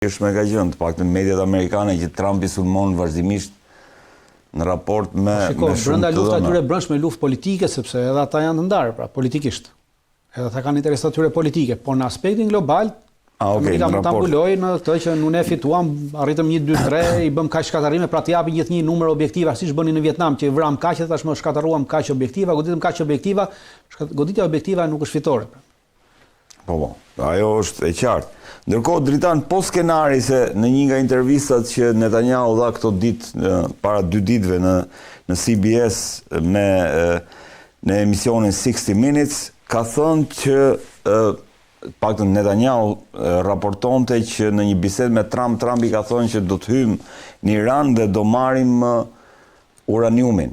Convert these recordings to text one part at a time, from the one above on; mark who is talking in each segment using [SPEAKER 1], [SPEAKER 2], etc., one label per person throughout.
[SPEAKER 1] Është me ka gjënë, të pak të mediat amerikane që Trumpi sulmon vazhdimisht në raport me shumë të dhëna.
[SPEAKER 2] Brenda lufta atyre brendshme luftë politike, sepse edhe ata janë të ndarë, pra politikisht. Edhe ata kanë interes atyre politike, por në aspektin global, Amerika mund ta mbulojë në këtë që ne fituam, arritëm 1, 2, 3, i bëm kaq shkatarrime, pra të japin gjithnjë numër objektiva, siç bënin në Vietnam, që i vram kaq dhe tashmë shkatërruam kaq objektiva, goditëm kaq objektiva, goditja objektiva nuk është fitore.
[SPEAKER 1] Po, ajo është e qartë. Ndërkohë, Dritan, po skenari se në një nga intervistat që Netanyahu dha këto ditë, para 2 ditëve në CBS në emisionin 60 Minutes, ka thënë që paktën Netanyahu raportonte që në një bisedë me Trumpi ka thënë që do të hyjmë në Iran dhe do marrim uraniumin.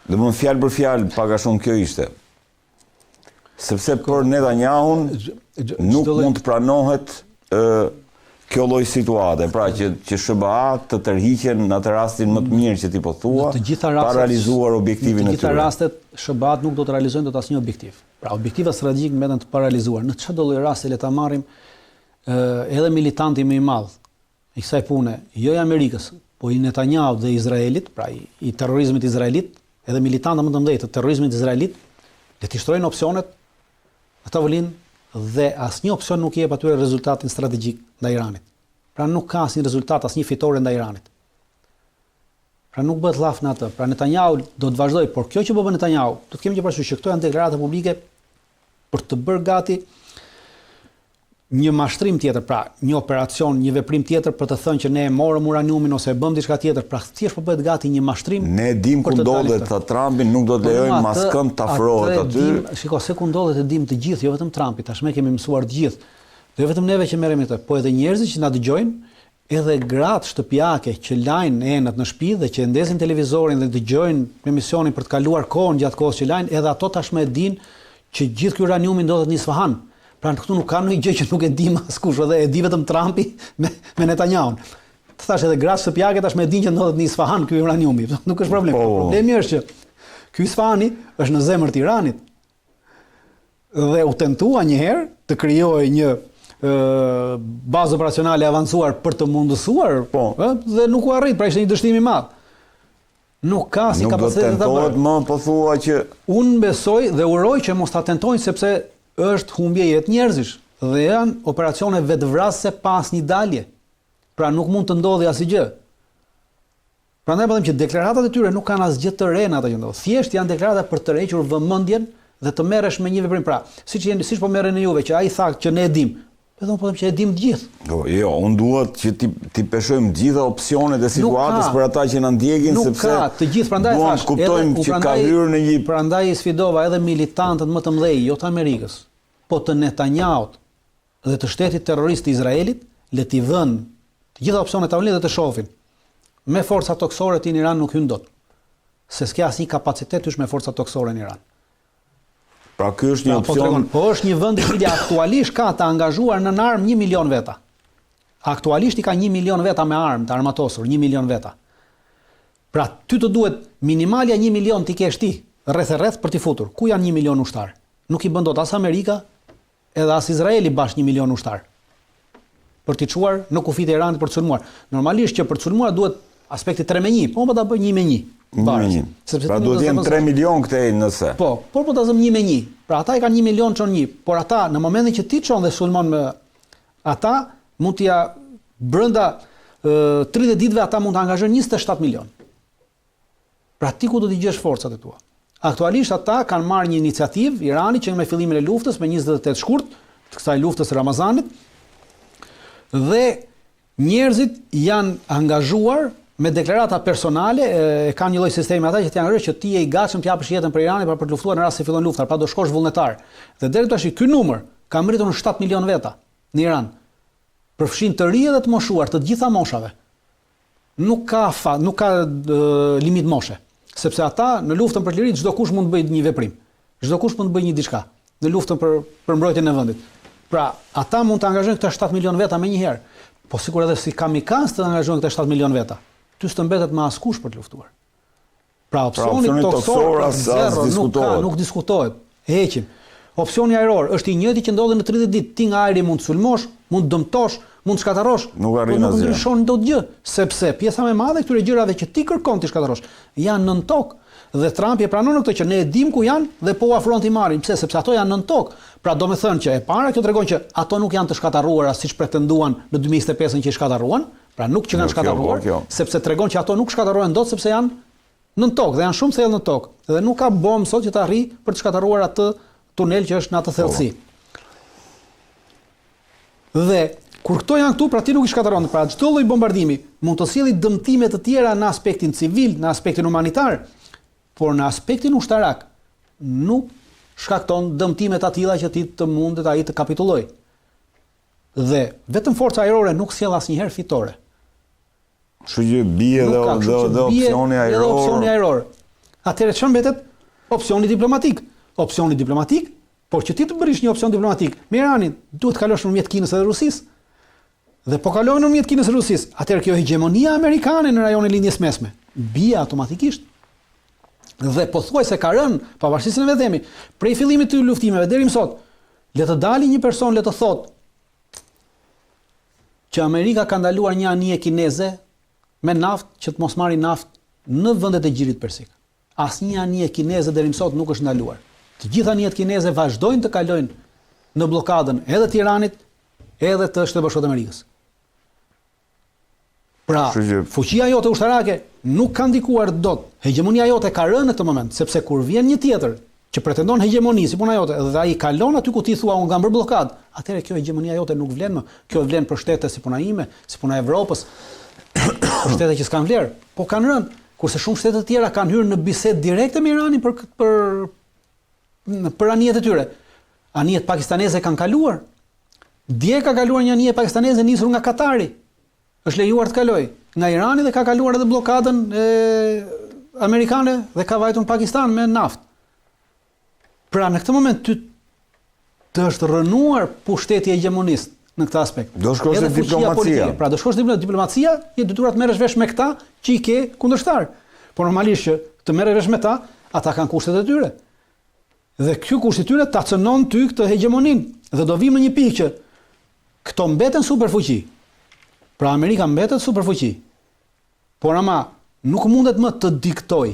[SPEAKER 1] Domethënë fjalë për fjalë pak a shumë kjo ishte. Sepse për Netanyahun nuk mund të pranohet kjo lloj situate, pra që SBA të tërhiqen në atë rastin më të mirë që ti po thua, pa realizuar objektivin e tyre.
[SPEAKER 2] Në të gjitha rastet, SBA-t nuk do të realizojnë dot asnjë objektiv. Pra, objektiva strategjike mbeten të paralizuar. Në çdo lloj rasti le ta marrim edhe militanti më i madh i kësaj pune, jo i Amerikës, po i Netanyahut dhe i Izraelit, pra i terrorizmit izraelit, edhe militanta më të mëdhenj të terrorizmit izraelit, le të shtrojnë opsionet në tavolinë dhe asnjë opsion nuk i jep atyre rezultatin strategjik ndaj Iranit. Pra nuk ka asnjë rezultat, asnjë fitore ndaj Iranit. Pra nuk bëhet llaf në atë. Pra Netanyahu do të vazhdoj, por kjo që bën Netanyahu, do të kemi që parasysh që këto janë deklarata publike për të bërë gati një mashtrim tjetër, pra një operacion, një veprim tjetër për të thënë që ne e morëm uraniumin ose e bëm diçka tjetër, pra thjesht po bëhet gati një mashtrim.
[SPEAKER 1] Ne dim ku ndodhet ta Trumpi, nuk do të lejojmë maskën të afrohet aty.
[SPEAKER 2] Shiko, se ku ndodhet e dim të gjithë, jo vetëm Trumpi, tashmë kemi mësuar të gjithë. Dhe jo vetëm neve që merremi këtë, po edhe njerëzit që na dëgjojnë, edhe gratë shtëpiake që lajnë enët në shtëpi dhe që ndesin televizorin dhe dëgjojnë emisionin për të kaluar kohën gjatë kohës që lajnë, edhe ato tashmë e dinë që gjithë ky uraniumi ndodhet në Isfahan. Pra këtu nuk ka ndonjë gjë që nuk e di askush, edhe e di vetëm Trumpi me Netanyahun. Të thash edhe gratë shtëpiake tashmë e dinë që ndodhet në Isfahan ky uraniumi. Nuk është problem. Problemi është që ky Isfahani është në zemër të Iranit. Dhe u tentua një herë të krijojë një bazë operacionale avancuar për të mundësuar, dhe nuk u arrit, pra ishte një dështim i madh. Nuk ka si kapacitet ta bëjë.
[SPEAKER 1] Nuk do të tentohet më, po thua që
[SPEAKER 2] unë besoj dhe uroj që mos ta tentojnë, sepse është humbje jetë njerëzish dhe janë operacione vetvrasëse pas një dalje. Pra nuk mund të ndodhi asgjë. Prandaj po them që deklaratat e tyre nuk kanë asgjë të re në ato që ndodh. Thjesht janë deklarata për të rrequr vëmendjen dhe të merresh me një veprim. Pra, siç po merreni juve që ai tha që ne e dim. Edhe unë po them që e dim të gjithë.
[SPEAKER 1] Jo, unë duhet që ti peshojmë gjitha opsionet e situatës për ata që na ndjekin, sepse
[SPEAKER 2] nuk ka të gjithë, prandaj thash,
[SPEAKER 1] kuptojmë që ka hyrë në një.
[SPEAKER 2] Prandaj sfidova edhe militantët më të mëdhenj, jo të Amerikës, po të Netanyahut dhe të shtetit terrorist të Izraelit, le t'i vënë të gjitha opsionet tavolinit dhe të shohin. Me forca toksore ti në Iran nuk hyn dot. Se s'ka asnjë kapacitet hysh me forca toksore në Iran.
[SPEAKER 1] Pra ky është një opsion.
[SPEAKER 2] Po është një vend i cili aktualisht ka të angazhuar në armë 1 milion veta. Aktualisht i ka 1 milion veta me armë të armatosur, 1 milion veta. Pra ty të duhet minimalja 1 milion ti kesh ti, rreth për t'i futur. Ku janë 1 milion ushtar? Nuk i bën dot as Amerika, edhe as Izraeli bash 1 milion ushtar. Për t'i çuar në kufit e Iranit për të sulmuar. Normalisht që për të sulmuar duhet aspekti 3-1, po ta bëj 1-1.
[SPEAKER 1] Pra duhet jenë 3 milion këtej nëse.
[SPEAKER 2] Po ta zëm 1-1. Pra ata i kanë 1 milion çon 1, por ata në momentin që ti çon dhe sulmon me ata, mund t'ja brenda 30 ditëve ata mund të angazhojnë 27 milion. Pra ti ku do t'i gjesh forcat e tua? Aktualisht ata kanë marrë një iniciativë, Irani, që me fillimin e luftës me 28 shkurt, të kësaj luftës së Ramazanit, dhe njerëzit janë angazhuar me deklarata personale, kanë një lloj sistemi ata që të angazhojnë që ti je i gatshëm të japësh jetën për Iranin për të luftuar në rast se fillon lufta, pa do shkosh vullnetar. Dhe deri tash ky numër ka ngritur në 7 milion veta në Iran. Përfshin të ri dhe të moshuar të gjitha moshave. Nuk ka limit moshe, sepse ata në luftën për liri çdo kush mund të bëjë një veprim. Çdo kush mund të bëjë një diçka në luftën për mbrojtjen e vendit. Pra, ata mund të angazhojnë këta 7 milion veta me një herë. Po sikur edhe si kamikaz të angazhojnë këta 7 milion veta. Ty s'të mbetet më askush për të luftuar. Pra opsioni toksor nuk diskutohet. Heqim. Opsioni ajror është i njëjti që ndodhi në 30 ditë. Ti nga ajri mund të sulmosh, mund të dëmtosh, mund të shkatarosh,
[SPEAKER 1] Nuk arrin
[SPEAKER 2] nuk
[SPEAKER 1] asgjë.
[SPEAKER 2] ndryshon dot gjë, sepse pjesa më e madhe e këtyre gjërave që ti kërkon ti shkatarosh janë nën tokë. Dhe Trump e pranon këtë që ne e dim ku janë dhe po u afron ti marrin. Pse? Sepse ato janë nën tokë. Pra do me thënë që e para kjo tregon që ato nuk janë të shkatarruara siç pretenduan në 2025 që i shkatarruan, pra nuk që kanë shkatarruar, sepse tregon që ato nuk shkatarrohen dot sepse janë nën tokë dhe janë shumë thellë në tokë. Dhe nuk ka bombë sot që të arrijë për të shkatarruar atë tunel që është në atë thellësi. Dhe kur këto janë këtu, pra ti nuk i shkataron, pra çdo lloj bombardimi mund të sjellë dëmtime të tjera në aspektin civil, në aspektin humanitar, por në aspektin ushtarak nuk shkakton dëmtime të tilla që ti të mundet ai të kapitulloj. Dhe vetëm forca ajrore nuk sjell asnjëherë fitore.
[SPEAKER 1] Kështu që bie dhe opsioni ajror.
[SPEAKER 2] Edhe opsioni ajror. Atëherë çfarë mbetet? Opsioni diplomatik. Opsioni diplomatik, por që ti të bërish një opsion diplomatik me Iranin, duhet të kalosh nëpërmjet Kinës dhe Rusisë. Dhe po kalon nëpërmjet Kinës dhe Rusisë, atëherë kjo hegemonia amerikane në rajonin e lindjes mesme bie automatikisht. Dhe pothuajse ka rënë, pavarësisht se ne themi, prej fillimit të luftimeve deri më sot, le të dalë një person le të thotë që Amerika ka ndaluar një anije kineze me naftë që të mos marrin naftë në vendet e Gjirit Persik. Asnjë anije kineze deri më sot nuk është ndaluar. Të gjitha anijet kineze vazhdojnë të kalojnë në blokadën edhe të Iranit, edhe të Shtetit Bashkuar të Amerikës. Pra, fuqia jote ushtarake nuk ka ndikuar dot. Hegemonia jote ka rënë në këtë moment, sepse kur vjen një tjetër që pretendon hegemoni si puna jote dhe ai kalon aty ku ti thua unë kam bërë blokadë, atëherë kjo hegemonia jote nuk vlen më. Kjo vlen për shtete si puna ime, si puna e Evropës, për shtete që s'kan vlerë, po kanë rënë, kurse shumë shtete të tjera kanë hyrë në bisedë direkte me Iranin për anijet e tyre. Anijet pakistaneze kanë kaluar. Dje ka kaluar një anije pakistaneze nisur nga Katari. Është lejuar të kaloj nga Irani dhe ka kaluar edhe blokadën amerikane dhe ka vajtur në Pakistan me naftë. Pra në këtë moment të është rënuar pushteti hegemonist në këtë aspekt.
[SPEAKER 1] Do shkosh te diplomacia.
[SPEAKER 2] Pra do shkosh te diplomacia, je detyruar të merresh vesh me këta që i ke kundërshtar. Por normalisht që të merresh vesh me ta, ata kanë kushtet e tyre. Dhe ky kusht i tyre ta cënon ty këtë hegemonin. Dhe do vim në një pikë që këto mbeten superfuqi. Pra Amerika mbetet superfuqi. Por ama nuk mundet më të diktoj.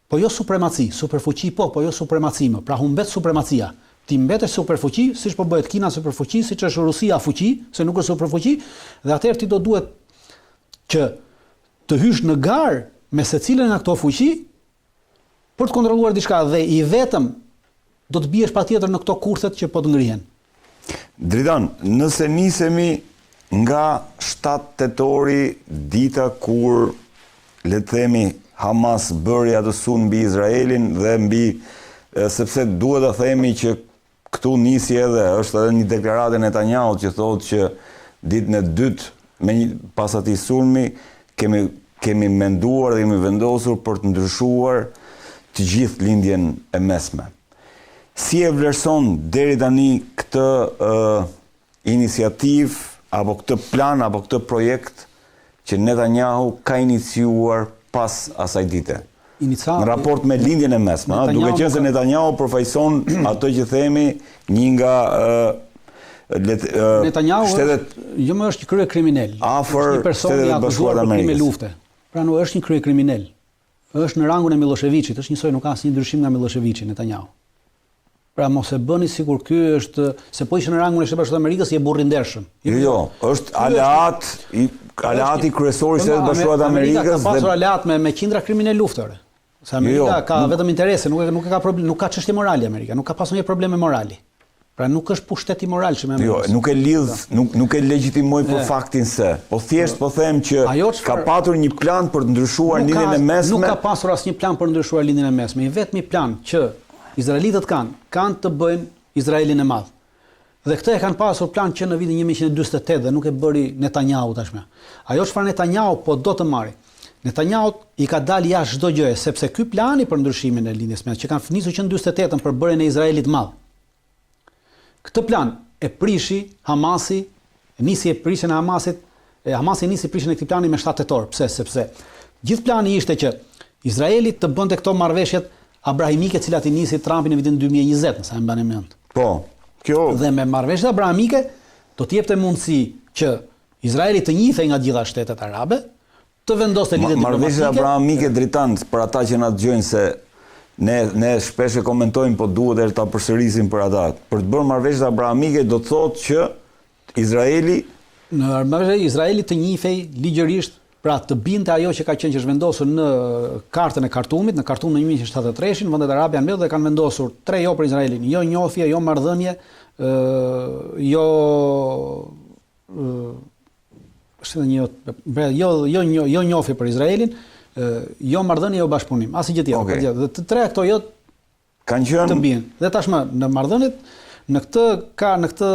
[SPEAKER 2] Po jo supremaci, superfuqi po jo supremaci më. Pra humbet supremacia. Ti mbetesh superfuqi, siç po bëhet Kina superfuqi, siç është Rusia fuqi, se nuk është superfuqi, dhe atëherë ti do duhet që të hysh në garë me secilën nga këto fuqi për të kontrolluar diçka dhe i vetëm do të biesh patjetër në këto kurthet që po të ngrihen.
[SPEAKER 1] Dritan, nëse nisemi nga 7 tetori, dita kur le të themi Hamas bëri atë sulm mbi Izraelin dhe mbi sepse duhet të themi që këtu nisi është edhe një deklaratë e Netanyahu që thotë që ditën e dytë pas atij sulmi kemi menduar dhe kemi vendosur për të ndryshuar të gjithë lindjen e mesme. Si e vlerëson deri tani këtë iniciativë apo këtë plan apo këtë projekt që Netanyahu ka iniciuar pas asaj dite? Në raport me lindjen e mesme, duke qenë se Netanyahu përfaqëson ato që themi një nga
[SPEAKER 2] Netanyahu
[SPEAKER 1] shtetet
[SPEAKER 2] jo më është një kryekriminal.
[SPEAKER 1] Afër
[SPEAKER 2] Është një person i akuzuar për krime lufte. Pra nuk është një kryekriminal. Është në rangun e Miloševićit, është njësoj, nuk ka asnjë ndryshim nga Miloševići Netanyahu. Pra mos e bëni sikur ky është se po ishte në rangun e Shtetit Bashkuar të Amerikës je burr i ndershëm.
[SPEAKER 1] Jo, është aleati kryesor i Shtetit Bashkuar të Amerikës.
[SPEAKER 2] Ka pasur aleat me qindra kriminal luftore. Se Amerika ka vetëm interese, nuk ka problem, nuk ka çështje morale Amerika, nuk ka pasur ndonjë probleme morali. Pra nuk është pushtet i moral që më.
[SPEAKER 1] Jo, nuk e lidh, nuk e legjitimoj për faktin se, po thjesht po them që ka patur një plan për të ndryshuar lindjen e mesme.
[SPEAKER 2] Nuk ka pasur asnjë plan për të ndryshuar lindjen e mesme. I vetmi plan që izraelitët kanë të bëjnë Izraelin e madh. Dhe këtë e kanë pasur plan që në vitin 1948 dhe nuk e bëri Netanyahu tashmë. Ajo çfarë Netanyahu po do të marrë. Netanyahu i ka dalë jashtë çdo gjëje, sepse ky plani për ndryshimin e lindjes mesme që kanë nisur që në 48-ën për bërjen e Izraelit të madh. Këtë plan e prishi Hamasi, nisi e prishjen e Hamasit, Hamasi nisi prishjen e këtij plani me 7 tetor. Pse? Sepse gjithë plani ishte që Izraeli të bënte këto marrëveshjet abrahimike, të cilat i nisi Trumpi në vitin 2020, nëse e mbani mend.
[SPEAKER 1] Po, kjo
[SPEAKER 2] Dhe me marrëveshjet abrahamike do të jepte mundësi që Izraeli të njihej nga gjitha shtetet arabe, të vendoste lidhje
[SPEAKER 1] marrëveshjet
[SPEAKER 2] diplomatike.
[SPEAKER 1] abrahamike dritan për ata që na dëgjojnë se ne shpesh e komentojmë, po duhet edhe ta përsërisim për ata. Për të bërë marrëveshjet abrahamike do të thotë që Izraeli
[SPEAKER 2] Izraeli të njihej ligjërisht, pra të binte ajo që ka qenë që është vendosur në kartën e Kartumit, në Kartum në 1973, vendet arabe janë mbledhur dhe kanë vendosur 3 jo për Izraelin: jo njohje, jo marrëdhënie, jo njohje për Izraelin, jo marrëdhënie, jo bashkëpunim, asgjë tjetër.
[SPEAKER 1] Okay.
[SPEAKER 2] Dhe të tre këto jo
[SPEAKER 1] kanë
[SPEAKER 2] të
[SPEAKER 1] qenë
[SPEAKER 2] bien. Dhe tashmë në marrëdhëniet, në këtë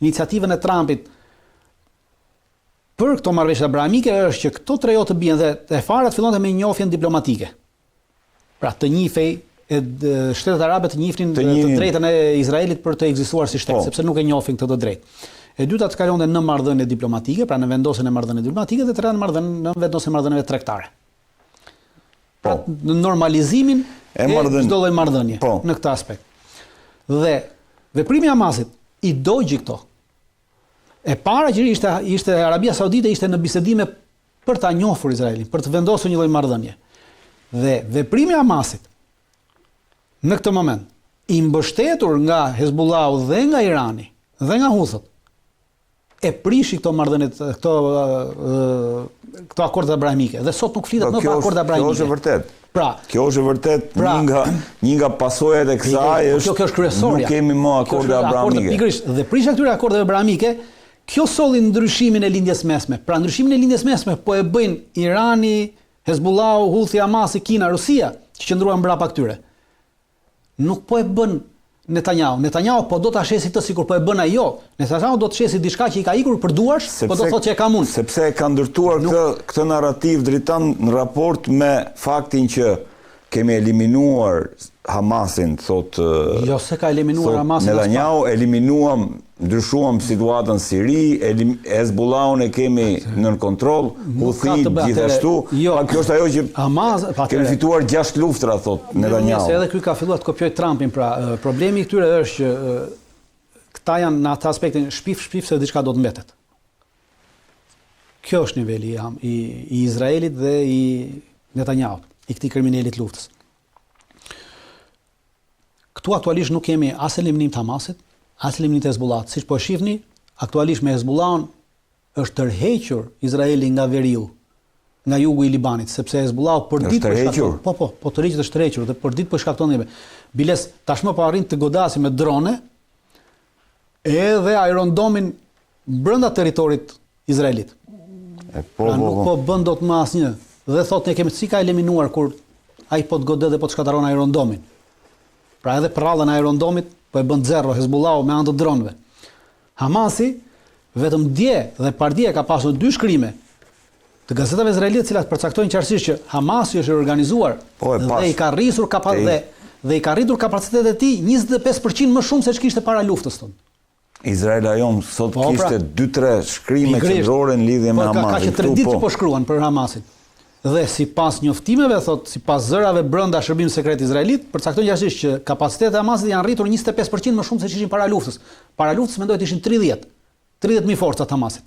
[SPEAKER 2] iniciativën e Trumpit për këto marrëveshje abrahamike është që këto 3 jo të bien dhe e fara të fillonte me njohjen diplomatike. Pra të njihej shtetet arabe të njihnin të drejtën e Izraelit për të ekzistuar si shtet, sepse nuk e njohin këtë të drejtë. E dyta të kalonte në marrëdhënie diplomatike, pra në vendosjen e marrëdhënieve diplomatike, dhe treta në vendosjen e marrëdhënieve tregtare. Pra në normalizimin e çdo lloj marrëdhënie në këtë aspekt. Dhe veprimi i Hamasit i dogji këto. E para që ishte Arabia Saudite ishte në bisedime për ta njohur Izraelin, për të vendosur një lloj marrëdhënie. Dhe veprimi i Hamasit në këtë moment, i mbështetur nga Hezbollahu dhe nga Irani dhe nga Huthët, e prishi këto marrëdhënie, këto akorde abrahamike. Dhe sot nuk flitet më për akorde abrahamike.
[SPEAKER 1] Kjo është e vërtet. Kjo është e vërtet, një nga pasojat e kësaj është
[SPEAKER 2] kjo është kryesorja.
[SPEAKER 1] Nuk kemi më akorde abrahamike.
[SPEAKER 2] Pikërisht, dhe prisha këtyre akordeve abrahamike, kjo solli ndryshimin e lindjes mesme. Pra ndryshimin e lindjes mesme po e bëjnë Irani, Hezbollahu, Houthi, Hamasi, Kina, Rusia, që qëndruan mbrapa këtyre. Nuk po e bën Netanyahu. Netanyahu po do ta shesi të sikur po e bën ajo. Netanyahu do të shesi diçka që i ka ikur për duarsh, po do thotë që e ka mund.
[SPEAKER 1] Sepse e ka ndërtuar këtë narrativ dritan në raport me faktin që kemi eliminuar Hamasin, thotë.
[SPEAKER 2] Jo se ka eliminuar Hamasin.
[SPEAKER 1] Netanyahu eliminuam, ndryshuam situatën në Siri, Hezbollahun e kemi nën kontroll, Houthi gjithashtu. Kjo është ajo që kemi fituar 6 luftra, thotë Netanyahu.
[SPEAKER 2] Se edhe ky ka filluar të kopjoj Trumpin, pra problemi këtyre është që këta janë në atë aspektin shpif se diçka do të mbetet. Kjo është niveli i Izraelit dhe i Netanyahut, i këtij kriminalit luftës. Këtu aktualisht nuk kemi as eliminim të Hamasit, as eliminim të Hezbollahut. Siç po shihni, aktualisht me Hezbollahun është tërhequr Izraeli nga veriu, nga jugu i Libanit, sepse Hezbollahu për ditë po shkakton. Po tërheqjet është tërhequr dhe për ditë po shkakton njëbe. Biles tashmë po arrin të godasi me drone edhe Iron-Domin brenda territorit izraelit. Nuk po bën dot më asnjë. Dhe thotë ne kemi si ka eliminuar kur ai po të godet dhe po të shkatëron Iron-Domin. Pra edhe prallën e Iron-Domit po e bën zero Hezbollahu me anë të dronëve. Hamasi vetëm dje dhe pardje ka pasur 2 shkrime të gazetave izraelite, të cilat përcaktojnë qartësisht që Hamasi është organizuar dhe i ka rrisur dhe i ka rritur kapacitetet e tij 25% më shumë se ç'kishte para luftës tonë.
[SPEAKER 1] Izraela jon sot kishte 2-3 shkrime qendrore në lidhje me Hamasin.
[SPEAKER 2] Ka që 3 ditë që po shkruan për Hamasin. Dhe sipas njoftimeve, sipas zërave brenda shërbimit sekret izraelit, përcaktojnë jashtësisht që kapacitetet e Hamasit janë rritur 25% më shumë se ç'ishin para luftës. Para luftës mendohet ishin 30.000 forcat Hamasit.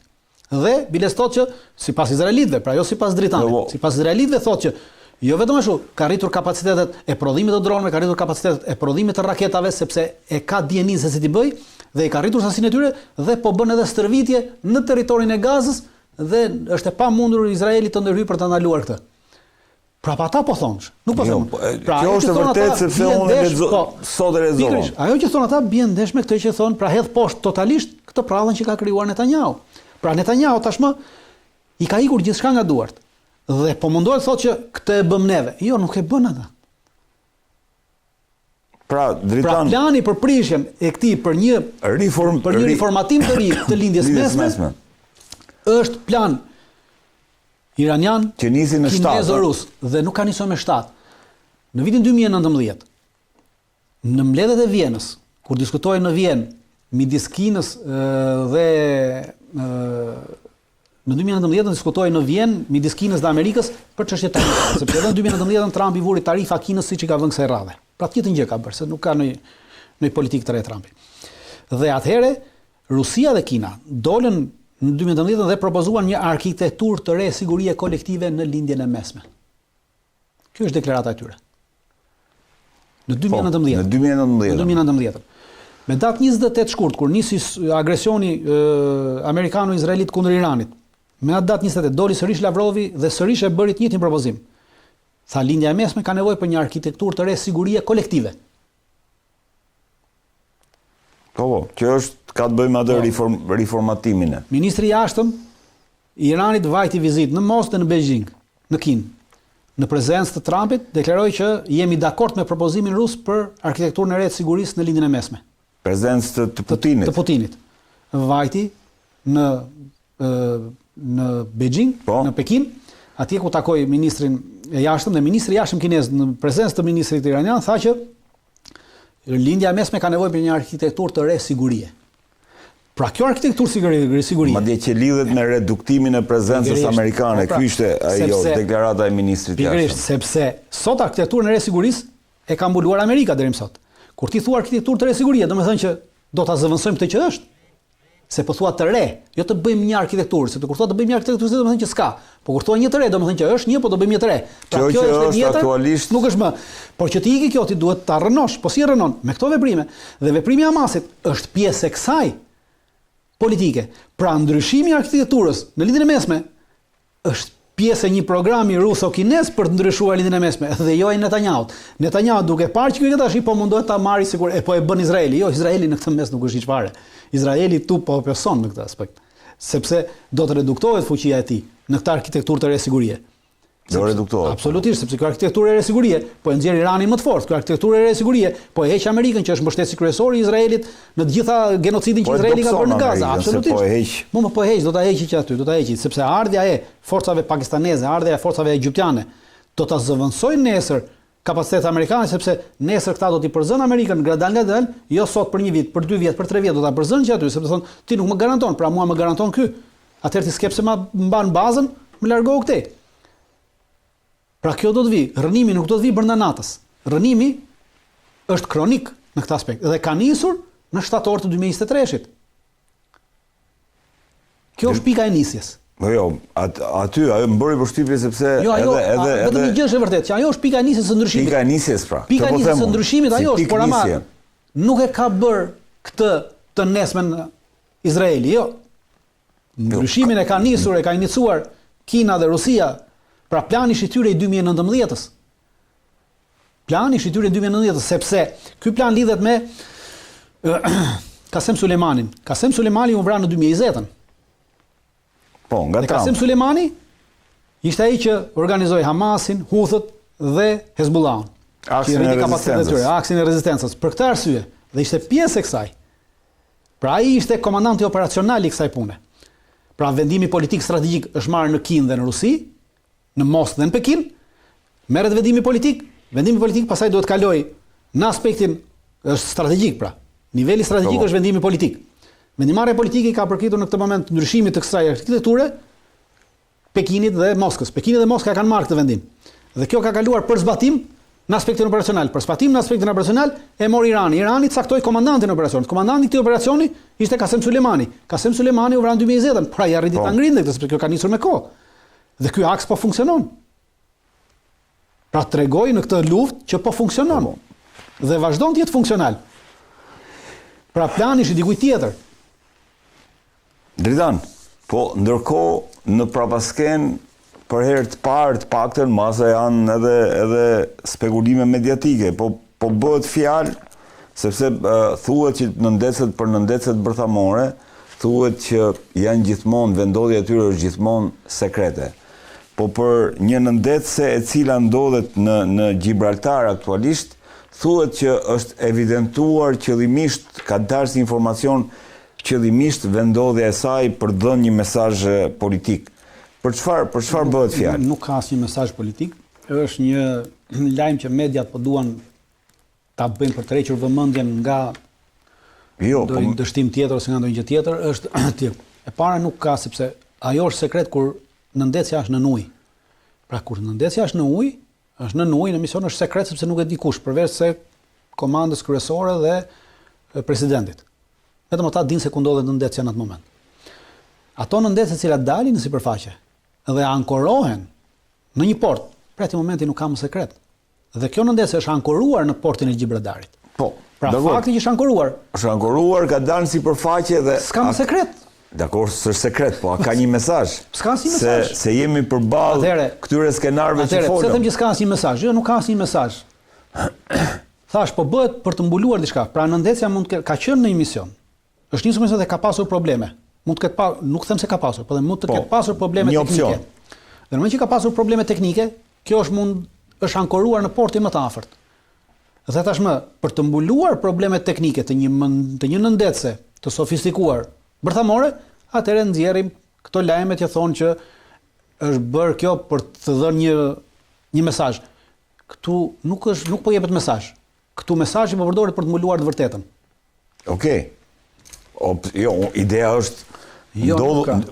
[SPEAKER 2] Dhe biles thotë që sipas izraelitëve, pra jo sipas dritanëve, sipas izraelitëve thotë që jo vetëm ashtu, ka rritur kapacitetet e prodhimit të dronëve, ka rritur kapacitetet e prodhimit të raketave, sepse e ka dijenin se si t'i bëj, dhe i ka rritur sasinë e tyre dhe po bën edhe stërvitje në territorin e Gazës. Dhe është e pamundur Izraeli të ndërhyjë për të ndaluar këtë. Pra pa ata po thonë, nuk po thonë.
[SPEAKER 1] Kjo është vërtet sepse unë sot e lexova.
[SPEAKER 2] Ajo që thonë ata bien ndesh me këtë që thonë, pra hedh poshtë totalisht këtë prallën që ka krijuar Netanyahu. Pra Netanyahu tashmë i ka ikur gjithçka nga duart. Dhe po mundohet të thotë që këtë e bëm neve. Jo, nuk e bën ata.
[SPEAKER 1] Pra
[SPEAKER 2] plani për prishjen e këtij për një riformatim të ri të lindjes mesme është plan iranian,
[SPEAKER 1] që nisi në 7
[SPEAKER 2] rus dhe nuk ka nisur me 7. Në vitin 2019, në mbledhjet e Vienës, kur diskutohej në Vienë midis Kinës dhe në 2019 diskutohej në Vienë midis Kinës dhe Amerikës për çështje tarifare, sepse edhe në 2019 Trump i vuri tarifa Kinës siç i ka vënë kësaj radhe. Pra të njëjtën gjë ka bërë, se nuk në politikë të re Trumpi. Dhe atëherë Rusia dhe Kina dolën në 2019 dhe propozuan një arkitekturë të re sigurie kolektive në lindjen e mesme. Kjo është deklarata e tyre. Në 2019.
[SPEAKER 1] Në 2019.
[SPEAKER 2] Me datë 28 shkurt, kur nisi agresioni amerikano-izraelit kundër Iranit, me atë datë 28 doli sërish Lavrovi dhe sërish e bëri të njëjtin propozim. Tha lindja e mesme ka nevojë për një arkitekturë të re sigurie kolektive.
[SPEAKER 1] Po, që është ka të bëjmë atë riformatimin e.
[SPEAKER 2] Ministri i jashtëm i Iranit vajti vizitë në Moskë dhe në Beijing, në Kinë. Në prezencë të Trumpit deklaroi që jemi dakord me propozimin rus për arkitekturën e re të sigurisë në lindjen e mesme.
[SPEAKER 1] Prezencë të Putinit.
[SPEAKER 2] Të Putinit. Vajti në Beijing, në Pekin, atje ku takoi ministrin e jashtëm dhe ministri i jashtëm kinez në prezencë të ministrit iranian tha që lindja e mesme ka nevojë për një arkitekturë të re sigurie. Pra kjo arkitekturë sigurie.
[SPEAKER 1] Madje që lidhet me reduktimin e prezencës amerikane, ky ishte ajo deklarata e ministrit i jashtëm.
[SPEAKER 2] Pikërisht, sepse sot arkitekturën e re sigurisë e ka mbuluar Amerika deri më sot. Kur ti thua arkitekturë të re sigurie, domethënë që do ta zëvendësojmë këtë që është. Se po thua të re, jo të bëjmë një arkitekturë, sepse kur thua të bëjmë një arkitekturë, domethënë që s'ka. Po kur thua një të re, domethënë që është një, po do bëjmë një të re.
[SPEAKER 1] Pra kjo është aktualisht
[SPEAKER 2] nuk është më. Por që ti iki kjo ti duhet ta rrënosh, po si rrënon me këto veprime. Dhe veprimi i Hamasit është pjesë e kësaj politike. Pra ndryshimi i arkitekturës në lindjen e mesme është pjesë e një programi ruso-kinez për të ndryshuar lindjen e mesme dhe jo e Netanyahu. Netanyahu duke parë që ky tash po mundohet ta marrë sigur po e bën Izraeli. Jo, Izraeli në këtë mes nuk është hiç fare. Izraeli tu po opson në këtë aspekt, sepse do të reduktohet fuqia e tij në këtë arkitekturë të re sigurie.
[SPEAKER 1] Do reduktohet.
[SPEAKER 2] Absolutisht, sepse kjo arkitekturë e re sigurie po e nxjerr Iranin më të fortë. Kjo arkitekturë e re sigurie po e heq Amerikën që është mbështetësi kryesor i Izraelit në të gjitha genocidin që Izraeli ka bërë në Gaza. Absolutisht.
[SPEAKER 1] Po e heq.
[SPEAKER 2] Po e heq, do ta heqë që aty, do ta heqë, sepse ardhja e forcave pakistaneze, ardhja e forcave egjiptiane do ta zëvendësojnë nesër kapacitetet amerikane, sepse nesër këta do t'i përzën Amerikën gradal, jo sot për 1 vit, për 2 vjet, për 3 vjet do ta përzën që aty, sepse thonë ti nuk më garanton, pra mua më garanton ky. Atëherë ti skepse ma mban bazën, më largohu këtej. Pra kjo do të vi, rënimi nuk do të vi brenda natës. Rënimi është kronik në këtë aspekt dhe ka nisur në shtator të 2023-shit. Kjo është pika e nisjes.
[SPEAKER 1] Jo, aty ajo më bëri përshtypje sepse
[SPEAKER 2] edhe një gjë është e vërtetë, që ajo është pika e nisjes së ndryshimit.
[SPEAKER 1] Pika e nisjes pra.
[SPEAKER 2] Pika e nisjes së ndryshimit ajo është, por ama nuk e ka bër këtë të nesmen Izraeli, jo. Ndryshimin e ka nisur, e ka iniciuar Kina dhe Rusia. Pra plani shityrë i 2019-s. Plani shityrë i 2019-s, sepse ky plan lidhet me Qasem Sulejmanin. Qasem Sulejmani u vra në 2020-ën.
[SPEAKER 1] Po, nga Trump.
[SPEAKER 2] Qasem Sulejmani ishte ai që organizoi Hamasin, Houthët dhe Hezbollahun. Aksin e rezistencës. Për këtë arsye, dhe ishte pjesë e kësaj. Pra ai ishte komandanti operacional i kësaj pune. Pra vendimi politik strategjik është marrë në Kinë dhe në Rusi, në Moskë dhe në Pekin, merret vendimi politik pastaj duhet kaloj në aspektin është strategjik pra. Niveli strategjik është vendimi politik. Vendimarrja politike ka përkritur në këtë moment ndryshimit të kësaj arkitekture Pekinit dhe Moskës. Pekini dhe Moska kanë marrë këtë vendim. Dhe kjo ka kaluar për zbatim në aspektin operacional. Për zbatim në aspektin operacional e mori Irani. Irani caktoi komandantin e operacionit. Komandanti i këtij operacioni ishte Qasem Sulejmani. Qasem Sulejmani u vran në 2020-ën, pra i arriti ta ngrinte këtë sepse kjo ka nisur me kohë. Dhe ky aks po funksionon. Pra tregoj në këtë luftë që po funksionon. Dhe vazhdon të jetë funksional. Pra plani është i dikujt tjetër.
[SPEAKER 1] Dritan, po ndërkohë në prapasken për herë të parë të paktën masa janë edhe spekulime mediatike, po bëhet fjalë sepse thuhet që nëndecet bërthamore, thuhet që janë gjithmonë vendodhja e tyre është gjithmonë sekrete. Po për një nëndecse e cila ndodhet në Gibraltar aktualisht, thuhet që është evidentuar qëllimisht, ka dalë si informacion qëllimisht vendodhja e saj për dhënë një mesazh politik. Për çfarë bëhet fjalë?
[SPEAKER 2] Nuk ka asnjë mesazh politik, është një lajm që mediat po duan ta bëjnë për të rrequr vëmendjen nga ndonjë dështim tjetër ose nga ndonjë gjë tjetër, është tjetër. E para nuk ka, sepse ajo është sekret kur nëndecja është në ujë. Pra kur nëndecja është në ujë, në mision është sekret sepse nuk e di kush, përveç se komandës kryesore dhe presidentit. Vetëm ata dinë se ku ndodhet nëndetësja në atë moment. Ato nëndetëse cilat dalin në sipërfaqe dhe ankorohen në një port, për atë momenti nuk ka më sekret. Dhe kjo nëndetëse është ankoruar në portin e Gjibraltarit.
[SPEAKER 1] Po.
[SPEAKER 2] Pra fakti që është ankoruar.
[SPEAKER 1] Është ankoruar, ka dalë në sipërfaqe dhe
[SPEAKER 2] s'ka më sekret.
[SPEAKER 1] Dakor, s'është sekret, po ka një mesazh.
[SPEAKER 2] S'ka asnjë mesazh.
[SPEAKER 1] Se jemi përballë këtyre skenarëve që folëm.
[SPEAKER 2] Pse them që s'ka asnjë mesazh? Jo, nuk ka asnjë mesazh. Thash, po bëhet për të mbuluar diçka. Pra nëndetësja mund të ka qenë në një mision. Është nisur mision dhe ka pasur probleme. Mund të ketë nuk them se ka pasur, por mund të ketë pasur probleme teknike. Dhe në moment që ka pasur probleme teknike, kjo është ankoruar në portin më të afërt. Dhe tashmë, për të mbuluar problemet teknike të një nëndetëse të sofistikuar bërthamore, atëherë nxjerrim këto lajme që thonë që është bërë kjo për të dhënë një mesazh. Këtu nuk po jepet mesazh. Këtu mesazhi po përdoret për të mbuluar të vërtetën.
[SPEAKER 1] Okej. Jo, ideja është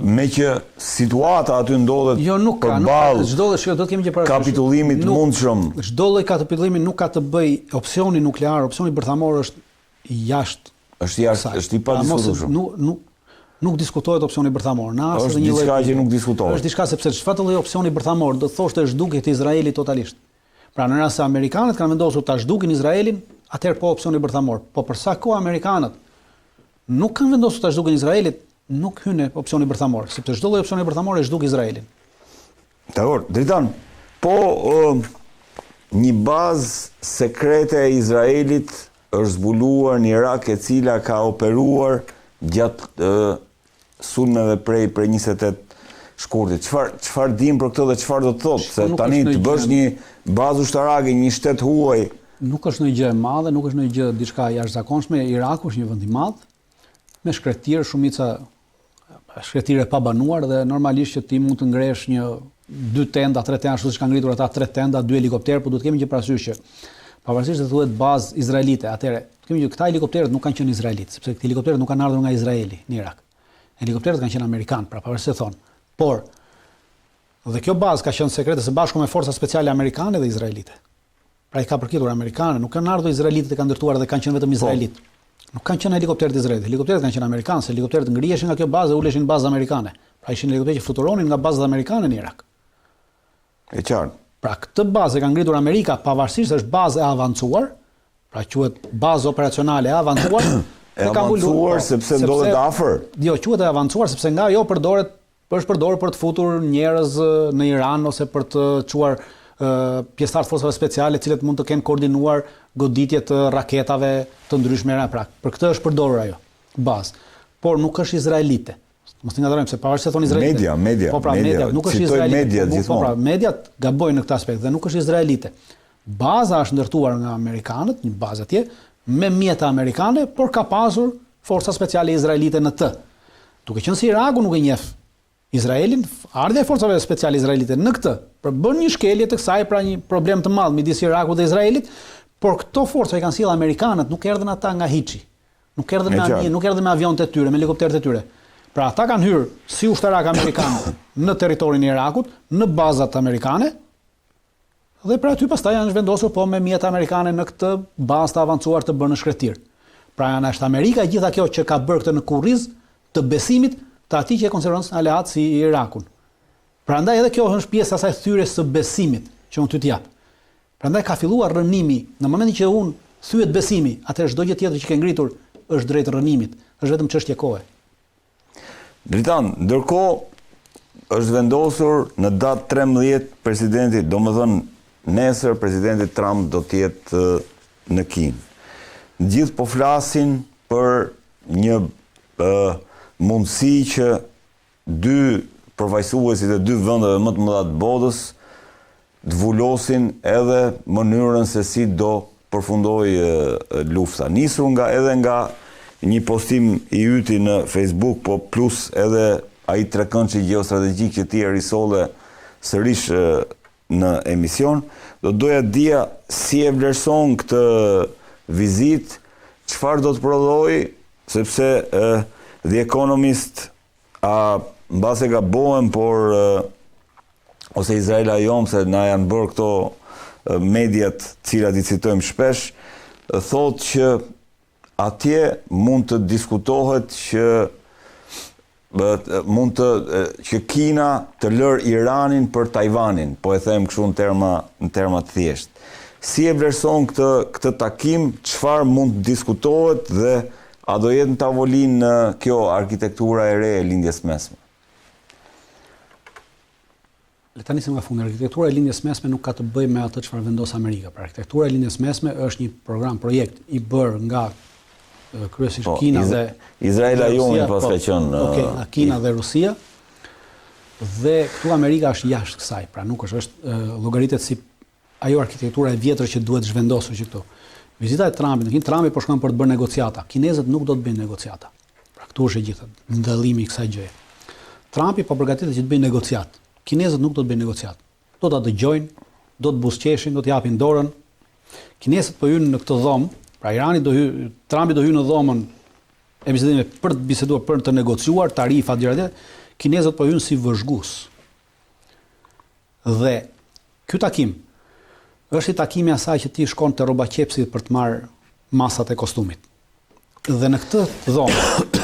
[SPEAKER 1] me që situata aty ndodhet përballë
[SPEAKER 2] çdo lloj do të kemi që para
[SPEAKER 1] kapitullimit mundshëm.
[SPEAKER 2] Çdo lloj kapitullimi nuk ka të bëj opsioni nuklear, opsioni bërthamor është jashtë.
[SPEAKER 1] Është i padiskutueshëm.
[SPEAKER 2] Nuk diskutohet opsioni bërthamor.
[SPEAKER 1] Është diçka që nuk diskutohet.
[SPEAKER 2] Është diçka sepse çfarë lloj opsioni bërthamor do thoshte zhdukje të Izraelit totalisht. Pra në rast se amerikanët kanë vendosur ta zhdukin Izraelin, atëherë po opsioni bërthamor. Po për sa kohë amerikanët nuk kanë vendosur ta zhdukin Izraelit, nuk hyn opsioni bërthamor, sepse çdo lloj opsioni bërthamor e zhduk Izraelin.
[SPEAKER 1] Dakor, Dritan. Po një bazë sekrete e Izraelit është zbuluar në Irak, e cila ka operuar gjatë sulmeve prej 28 shkurtit. Çfarë dim për këtë dhe çfarë do të thotë? Se tani të bësh një bazë ushtarake, një shtet huaj.
[SPEAKER 2] Nuk është ndonjë gjë e madhe, nuk është ndonjë gjë diçka jashtëzakonshme. Iraku është një vend i madh me shkretirë, shumica shkretire pa banuar dhe normalisht që ti mund të ngresh 2 tenda, 3 tenda, ashtu siç kanë ngritur ata 3 tenda, 2 helikopterë, por duhet të kemi që parasysh që pavarësisht se thuhet bazë izraelite, atëherë kemi që këta helikopterët nuk kanë qenë izraelitë, sepse këta helikopterët nuk kanë ardhur nga Izraeli në Irak. Helikopterët kanë qenë amerikanë, pra pavarësisht se thonë. Por dhe kjo bazë ka qenë sekrete së bashku me forca speciale amerikane dhe izraelite. Pra i ka përkitur amerikanë, nuk kanë ardhur izraelitët e kanë ndërtuar dhe kanë qenë vetëm izraelitë. Nuk kanë qenë helikopterët izraelitë. Helikopterët kanë qenë amerikanë, se helikopterët ngriheshin nga kjo bazë dhe uleshin në bazë amerikane. Pra ishin helikopterë që fluturonin nga bazat amerikane në Irak.
[SPEAKER 1] E qartë.
[SPEAKER 2] Pra këtë bazë e ka ngritur Amerika, pavarësisht se është bazë e avancuar, pra quhet bazë operacionale e avancuar,
[SPEAKER 1] e avancuar sepse ndodhet afër.
[SPEAKER 2] Jo, quhet e avancuar sepse nga ajo është përdorur për të futur njerëz në Iran ose për të çuar pjesëtar të forcave speciale, të cilët mund të kenë koordinuar goditje të raketave të ndryshme pra. Për këtë është përdorur ajo bazë. Por nuk është izraelite. Mos i ngadrojmë se pavarësisht se thon izraelite.
[SPEAKER 1] Media.
[SPEAKER 2] Po pra, media nuk është izraelite. Po pra, mediat gabojnë në këtë aspekt dhe nuk është izraelite. Baza është ndërtuar nga amerikanët, një bazë atje me mjete amerikane, por ka pasur forca speciale izraelite në të. Duke qenë se Iraku nuk e njeh Izraelin, ardha e forcave speciale izraelite në këtë, për bën një shkelje të kësaj, pra një problem të madh midis Irakut dhe Izraelit, por këto forca i kanë sjellë amerikanët, nuk erdhën ata nga hiçi. Nuk erdhën me avionët e tyre, me helikopterët e tyre. Pra ata kanë hyrë si ushtarak amerikanë në territorin e Irakut, në bazat amerikane, dhe pra aty pastaj janë vendosur po me mjete amerikane në këtë bazë të avancuar të bërë në shkretir. Pra janë është Amerika gjitha kjo që ka bërë këtë në kurriz të besimit të atij që e konsideron aleat si Irakun. Prandaj edhe kjo është pjesë asaj thyrjes së besimit që unë ty t'jap. Prandaj ka filluar rënimi, në momentin që unë thyet besimi, atëherë çdo gjë tjetër që ke ngritur është drejt rënimit, është vetëm çështje kohe.
[SPEAKER 1] Dritan, ndërkohë është vendosur në datë 13 presidenti, domethënë nesër presidenti Trump do të jetë në Kinë. Gjithë po flasin për një mundësi që 2 përfaqësuesit e 2 vendeve më të mëdha të botës të vullosin edhe mënyrën se si do përfundojë lufta. Nisur edhe nga një postim i yti në Facebook, po plus edhe ai trekëndshi gjeostrategjik që ti e risolle sërish në emision, do doja dija si e vlerëson këtë vizitë, çfarë do të prodhojë, sepse The Economist mbase gabohen, por ose Izraela jom, se na janë bërë këto mediat cilat i citojmë shpesh, thotë që atje mund të diskutohet që që Kina të lër Iranin për Tajvanin, po e them kështu në terma të thjesht. Si e vlerëson këtë takim, çfarë mund të diskutohet dhe a do jetë në tavolinë kjo arkitektura e re e lindjes mesme?
[SPEAKER 2] Le ta nisim nga fundi. Arkitektura e lindjes mesme nuk ka të bëjë me atë çfarë vendos Amerika. Pra, arkitektura e lindjes mesme është një projekt i bërë nga kryesisht Kina dhe
[SPEAKER 1] Izraela joni pas ka qenë.
[SPEAKER 2] Kina dhe Rusia. Dhe këtu Amerika është jashtë kësaj. Pra nuk është llogaritet si ajo arkitektura e vjetër që duhet zhvendosur që këtu. Vizita e Trumpit, Trumpi po shkon për të bërë negociata. Kinezët nuk do të bëjnë negociata. Pra këtu është e gjithë ndëllimi i kësaj gjëje. Trumpi po përgatitet që të bëjë negociat. Kinezët nuk do të bëjnë negociat. Do ta dëgjojnë, do të buzëqeshin, do të japin dorën. Kinezët po hyn në këtë dhomë, pra Trumpi do hyjë në dhomën e bisedimit për të biseduar, për të negociuar tarifa etj. Kinezët po hyn si vëzhgues. Dhe ky takim është i takimi asaj që ti shkon te rroba qepsit për të marrë masat e kostumit. Dhe në këtë dhomë